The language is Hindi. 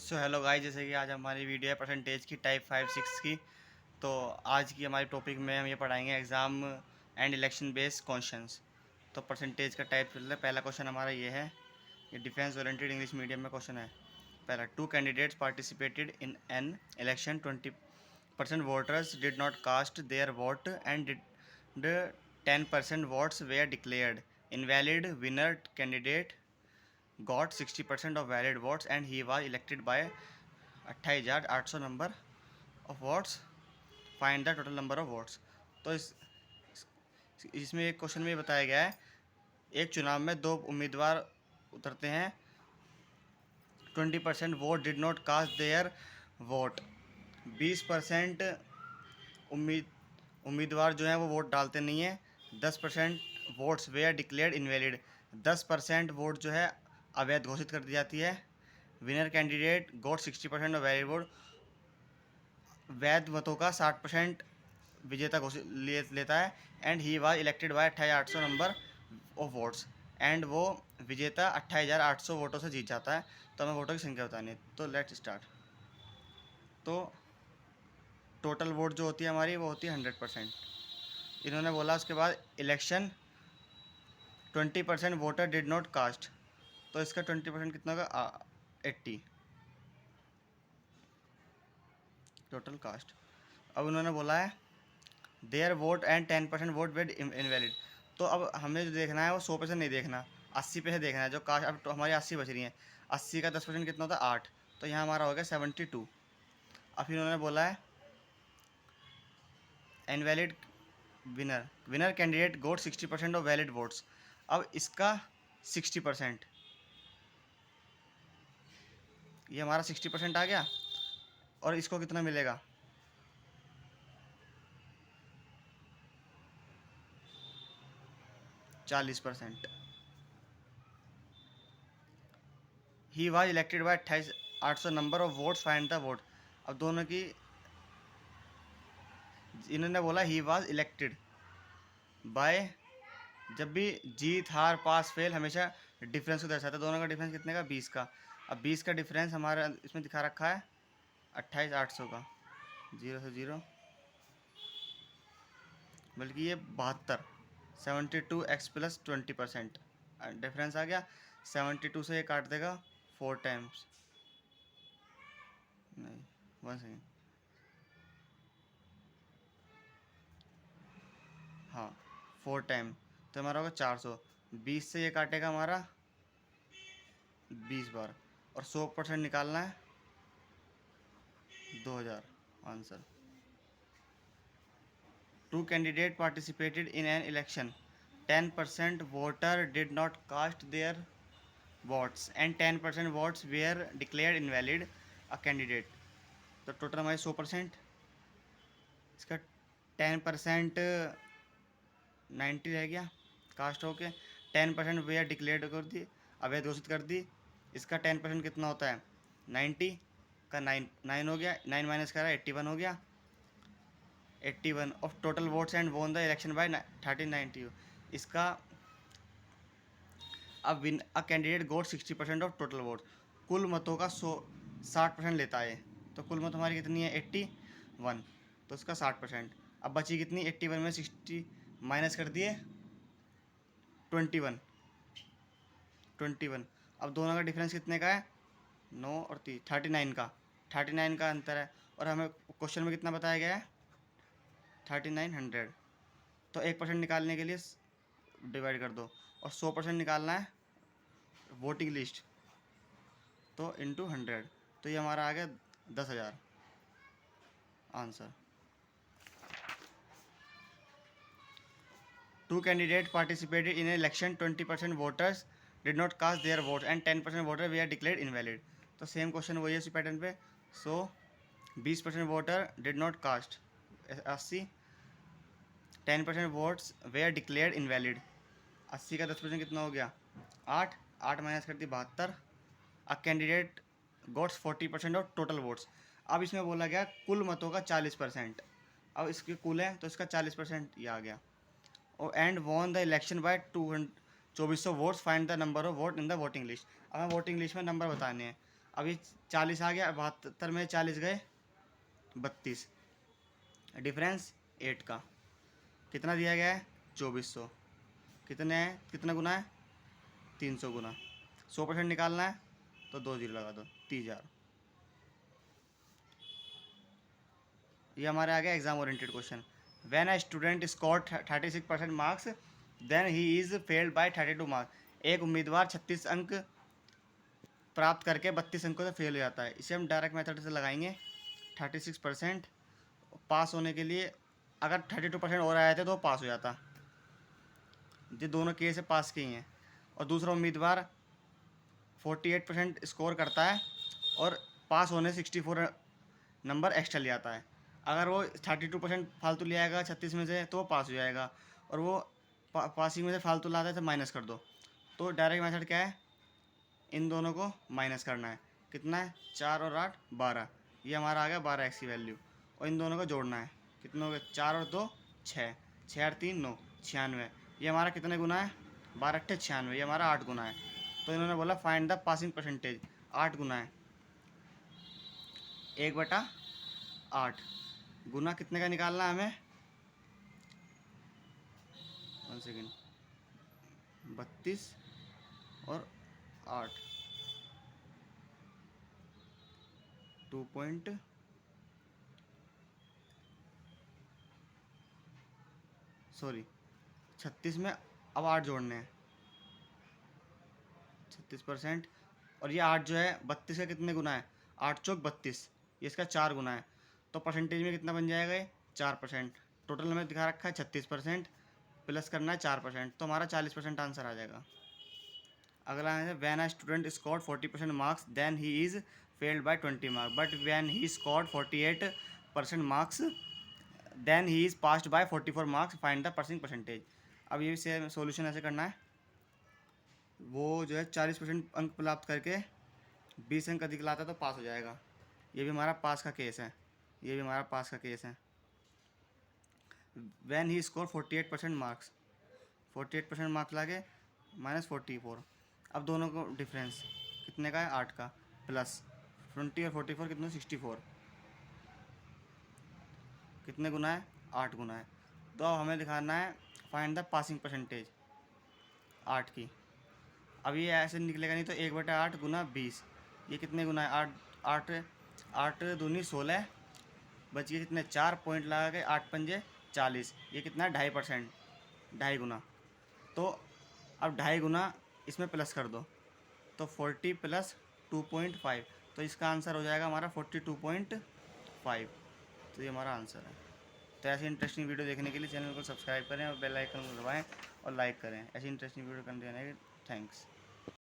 सो हेलो गाइस, जैसे कि आज हमारी वीडियो है परसेंटेज की टाइप 5 6 की। तो आज की हमारी टॉपिक में हम ये पढ़ाएंगे exam and election based questions. तो परसेंटेज का टाइप चल रहा है। पहला क्वेश्चन हमारा ये है, ये डिफेंस ओरिएंटेड इंग्लिश मीडियम में क्वेश्चन है। पहला, two candidates participated in an election, 20% voters did not cast their vote and did 10% votes were declared invalid. Winner candidate got 60% of valid votes and he was elected by 28,800 number of votes. Find the total number of votes. तो इसमें एक क्वेश्चन में बताया गया है, एक चुनाव में दो उम्मीदवार उतरते हैं। 20% vote did not cast their vote. 20% उम्मीदवार जो हैं वो वोट डालते नहीं हैं। 10% votes were declared invalid. 10% vote जो है अवैध घोषित कर दी जाती है। Winner candidate got 60% of valid vote. वैध मतों का 60% विजेता घोषित लेता है। And he was elected by 28,800 number of votes. And वो विजेता 28,800 वोटों से जीत जाता है। तो हमें वोटों की संख्या बतानी है। तो लेट्स स्टार्ट। तो टोटल वोट जो होती है हमारी वो होती है 100%। इन्होंने बोला उसके बाद election 20% voter did not cast. तो इसका 20% कितना होगा? 80 टोटल कास्ट। अब उन्होंने बोला है their vote and 10% vote were invalid. तो अब हमें जो देखना है वो 100% नहीं देखना, 80% देखना है। जो कास्ट अब तो हमारी 80 बच रही हैं, 80 का 10% कितना होता है? 8। तो यहाँ हमारा हो गया 72। अब फिर उन्होंने बोला है invalid winner candidate got 60% of valid votes. अब इसका 60%, ये हमारा 60% आ गया। और इसको कितना मिलेगा? 40%। ही was elected by 28,800 number of votes, find the vote. अब दोनों की, इन्होंने बोला ही वाज इलेक्टेड बाय, जब भी जीत हार पास फेल हमेशा डिफरेंस को दर्शाता है। दोनों का डिफरेंस कितने का? 20 का। अब 20 का डिफरेंस हमारा इसमें दिखा रखा है 28,800 का। 0 से 0, बल्कि ये 72, 72x प्लस 20% डिफरेंस आ गया। 72 से ये काट देगा 4 टाइम्स, नहीं 1 सेकेंड, हाँ 4 टाइम। तो हमारा होगा 400। 20 से ये काटेगा हमारा 20 बार। और 100% निकालना है 2000 answer. Two candidate participated in an election, 10% voter did not cast their votes and 10% votes were declared invalid a candidate. तो टोटल हमारे 100%, इसका 10% 90 रह गया कास्ट होके। 10% वेयर डिक्लेयर्ड कर दी, अवैध घोषित कर दी। इसका 10% कितना होता है? 90 का 9 हो गया, 9 माइनस करा 81 हो गया। 81 of total votes and won the election by 1390। इसका अब win a candidate got 60% of total vote. कुल मतों का 60% लेता है। तो कुल मत हमारी कितनी है? 81। तो उसका 60%। अब बची कितनी? 81 में 60 माइनस कर दिए 21। 21। अब दोनों का डिफरेंस कितने का है? 9 और 3, 39 का। 39 का अंतर है। और हमें क्वेश्चन में कितना बताया गया है? 3900। तो 1% निकालने के लिए डिवाइड कर दो। और 100% निकालना है वोटिंग लिस्ट, तो इंटू 100। तो ये हमारा आ गया 10,000 answer. Two candidate participated in election, 20% voters did not cast their vote and 10% voter we are declared invalid. तो सेम क्वेश्चन वही है उसी पैटर्न पे। So 20% voter did not cast 80, 10% votes were declared invalid. 80 का 10% कितना हो गया? 8। 8 माइनस कर दी 72। A candidate goats 40% of total votes. अब इसमें बोला गया कुल मतों का 40%। अब इसके कुल है तो इसका 40% ये आ गया। और and won the election by 200 2400 votes, find the number of vote in the voting list. अब हमें वोटिंग लिस्ट में नंबर बताने हैं। अभी 40 आ गया, 72 में 40 गए 32, डिफरेंस 8 का। कितना दिया गया है 2400। कितने है, कितना गुना है 300 गुना। 100% निकालना है तो 2 जीरो लगा दो, 30,000। ये हमारे आ गया exam oriented question. When a student score 36% marks then he is failed by 32 marks. एक उम्मीदवार 36 अंक प्राप्त करके 32 अंकों से फेल हो जाता है। इसे हम डायरेक्ट मेथड से लगाएंगे। 36% पास होने के लिए अगर 32% और आए थे तो पास हो जाता। ये दोनों केस है पास के ही हैं। और दूसरा उम्मीदवार 48% स्कोर करता है और पास होने 64 नंबर एक्स्ट्रा ले आता है। अगर वो 32% फालतू ले आएगा 36 में से तो वो पास हो जाएगा, और वो पासिंग में से फालतू लाता है तो माइनस कर दो। तो डायरेक्ट मेथड क्या है, इन दोनों को माइनस करना है। कितना है 4 और 8 12, ये हमारा आ गया 12x की वैल्यू। और इन दोनों को जोड़ना है। कितने हो गए 4 और 2 6, 6 और 3 9, 96। ये हमारा कितने गुना है 12 8 96, ये हमारा 8 गुना है। तो इन्होंने बोला फाइंड द पासिंग परसेंटेज। 8 गुना है 1/8, गुना कितने का निकालना है हमें 1 सेकेंड 32 और 8 2 सॉरी 36 में अब 8 जोड़ने हैं 36%। और ये 8 जो है 32 का कितने गुना है 8 चौक 32, ये इसका 4 गुना है। तो परसेंटेज में कितना बन जाएगा ये 4%। टोटल हमें दिखा रखा है 36%, प्लस करना है 4%, तो हमारा 40% आंसर आ जाएगा। अगला है when a student scored 40% marks then he is failed by 20 marks but when he scored 48% marks then he is passed by 44 marks, find the passing percentage. अब ये से सोल्यूशन ऐसे करना है, वो जो है 40% अंक प्राप्त करके 20 अंक अधिक लाता है तो पास हो जाएगा। ये भी हमारा पास का केस है, ये भी हमारा पास का केस है। When he score 48% marks, 48% marks लाके -44। अब दोनों को डिफरेंस कितने का है 8 का, प्लस 20 और 44 कितने 64, कितने गुना है 8 गुना है। तो अब हमें दिखाना है फाइंड द पासिंग परसेंटेज 8 की। अब ये ऐसे निकलेगा नहीं तो 1/8 गुना 20, ये कितने गुना है 8 8 8 दूनी 16, बच गए कितने 4 पॉइंट लगा के 8 पंजे 40, ये कितना है 2.5%, 2.5 गुना। तो अब 2.5 गुना इसमें प्लस कर दो तो 40 प्लस 2.5, तो इसका आंसर हो जाएगा हमारा 42.5। तो ये हमारा आंसर है। तो ऐसी इंटरेस्टिंग वीडियो देखने के लिए चैनल को सब्सक्राइब करें और बेल आइकन को दबाएं और लाइक करें। ऐसी इंटरेस्टिंग वीडियो करने के लिए थैंक्स।